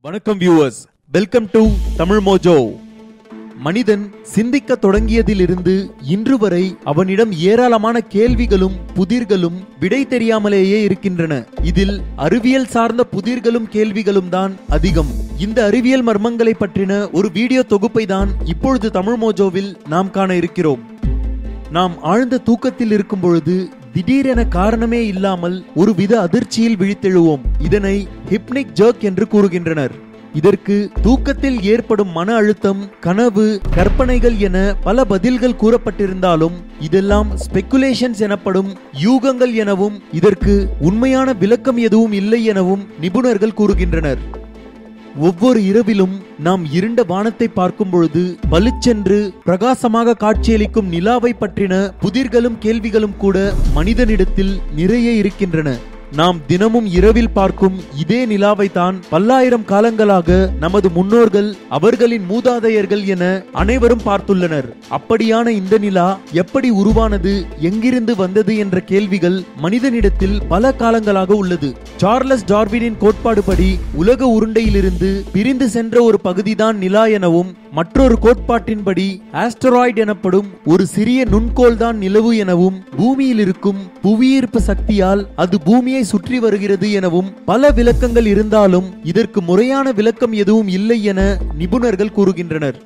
வணக்கம் viewers, welcome to Tamil Mojo. மனிதன் சிந்திக்க தொடங்கியதிலிருந்து இன்று வரை அவனிடம் ஏராளமான கேள்விகளும் புதிர்களும் விடை தெரியாமலேயே இருக்கின்றன. இதில் அறிவியல் சார்ந்த புதிர்களும் கேள்விகளும் தான் அதிகம். இந்த அறிவியல் மர்மங்களை பற்றின ஒரு வீடியோ தொகுப்பை தான் இப்பொழுது தமிழ் மோஜோவில் நாம் காண இருக்கிறோம். நாம் ஆழ்ந்த தூக்கத்தில் இருக்கும் பொழுது திடீரென காரணமே இல்லாமல் ஒரு வித அதிர்ச்சியில் விழித்தெழுவோம். இதனை ஹிப்னிக் ஜர்க் என்று கூறுகின்றனர். இதற்கு தூக்கத்தில் ஏற்படும் மன அழுத்தம், கனவு, கற்பனைகள் என பல பதில்கள் கூறப்பட்டிருந்தாலும் இதெல்லாம் ஸ்பெகுலேஷன்ஸ் எனப்படும் யூகங்கள் எனவும் இதற்கு உண்மையான விளக்கம் எதுவும் இல்லை எனவும் நிபுணர்கள் கூறுகின்றனர். ஒவ்வொரு இரவிலும் நாம் இருண்ட வானத்தை பார்க்கும் பொழுது பளிச்சென்று பிரகாசமாக காட்சியளிக்கும் நிலாவை பற்றின புதிர்களும் கேள்விகளும் கூட மனிதனிடத்தில் நிறைய இருக்கின்றன. நாம் தினமும் இரவில் பார்க்கும் இதே நிலாவை தான் பல்லாயிரம் காலங்களாக நமது முன்னோர்கள், அவர்களின் மூதாதையர்கள் என அனைவரும் பார்த்துள்ளனர். அப்படியான இந்த நிலா எப்படி உருவானது, எங்கிருந்து வந்தது என்ற கேள்விகள் மனிதனிடத்தில் பல காலங்களாக உள்ளது. சார்லஸ் டார்வினின் கோட்பாடுபடி உலக உருண்டையிலிருந்து பிரிந்து சென்ற ஒரு பகுதிதான் நிலா எனவும், மற்றொரு கோட்பாட்டின்படி ஆஸ்டராய்டு எனப்படும் ஒரு சிறிய நுண்கோள் தான் நிலவு எனவும், பூமியில் இருக்கும் புவியீர்ப்பு சக்தியால் அது பூமியை சுற்றி வருகிறது எனவும் பல விளக்கங்கள் இருந்தாலும் இதற்கு முறையான விளக்கம் எதுவும் இல்லை என நிபுணர்கள் கூறுகின்றனர்.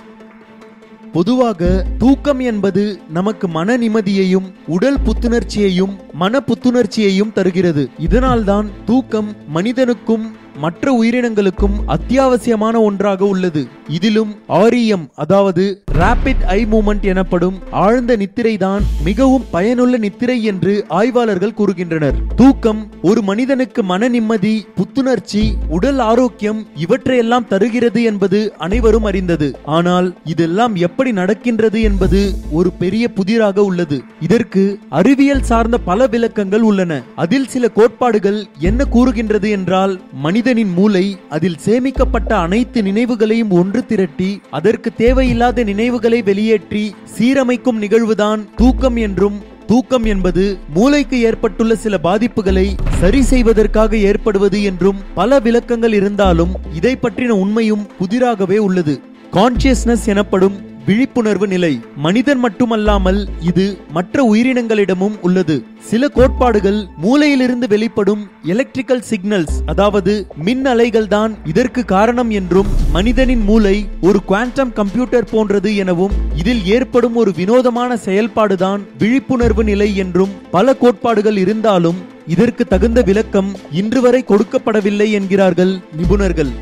பொதுவாக தூக்கம் என்பது நமக்கு மன நிம்மதியையும் உடல் புத்துணர்ச்சியையும் மன புத்துணர்ச்சியையும் தருகிறது. இதனால்தான் தூக்கம் மனிதனுக்கும் மற்ற உயிரினங்களுக்கும் அத்தியாவசியமான ஒன்றாக உள்ளது. இதிலும் REM அதாவது ராபிட் ஐ மூவ்மெண்ட் எனப்படும் ஆழ்ந்த நித்திரை தான் மிகவும் பயனுள்ள நித்திரை என்று ஆய்வாளர்கள் கூறுகின்றனர். தூக்கம் ஒரு மனிதனுக்கு மன நிம்மதி, புத்துணர்ச்சி, உடல் ஆரோக்கியம் இவற்றையெல்லாம் தருகிறது என்பது அனைவரும் அறிந்தது. ஆனால் இதெல்லாம் எப்படி நடக்கின்றது என்பது ஒரு பெரிய புதிராக உள்ளது. இதற்கு அறிவியல் சார்ந்த பல விளக்கங்கள் உள்ளன. அதில் சில கோட்பாடுகள் என்ன கூறுகின்றது என்றால், மனிதனின் மூளை அதில் சேமிக்கப்பட்ட அனைத்து நினைவுகளையும் ஒன்று திரட்டி அதற்கு தேவையில்லாத நினைவுகளை வெளியேற்றி சீரமைக்கும் நிகழ்வுதான் தூக்கம் என்றும், தூக்கம் என்பது மூளைக்கு ஏற்பட்டுள்ள சில பாதிப்புகளை சரி செய்வதற்காக ஏற்படுவது என்றும் பல விளக்கங்கள் இருந்தாலும் இதை பற்றின உண்மையும் புதிராகவே உள்ளது. கான்சியஸ்னஸ் எனப்படும் விழிப்புணர்வு நிலை மனிதன் மட்டுமல்லாமல் இது மற்ற உயிரினங்களிடமும் உள்ளது. சில கோட்பாடுகள் மூளையிலிருந்து வெளிப்படும் எலக்ட்ரிக்கல் சிக்னல்ஸ் அதாவது மின் அலைகள் தான் இதற்கு காரணம் என்றும், மனிதனின் மூளை ஒரு குவாண்டம் கம்ப்யூட்டர் போன்றது எனவும், இதில் ஏற்படும் ஒரு வினோதமான செயல்பாடுதான் விழிப்புணர்வு நிலை என்றும் பல கோட்பாடுகள் இருந்தாலும் இதற்கு தகுந்த விளக்கம் இன்று வரை கொடுக்கப்படவில்லை என்கிறார்கள் நிபுணர்கள்.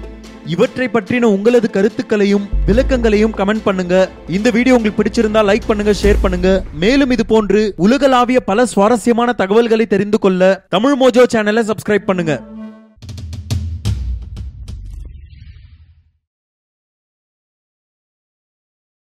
இவற்றை பற்றின உங்களது கருத்துக்களையும் விளக்கங்களையும் கமெண்ட் பண்ணுங்க. இந்த வீடியோ உங்களுக்கு பிடிச்சிருந்தா லைக் பண்ணுங்க, ஷேர் பண்ணுங்க. மேலும் இது போன்று உலகளாவிய பல சுவாரஸ்யமான தகவல்களை தெரிந்து கொள்ள தமிழ் மோஜோ சேனலை சப்ஸ்கிரைப் பண்ணுங்க.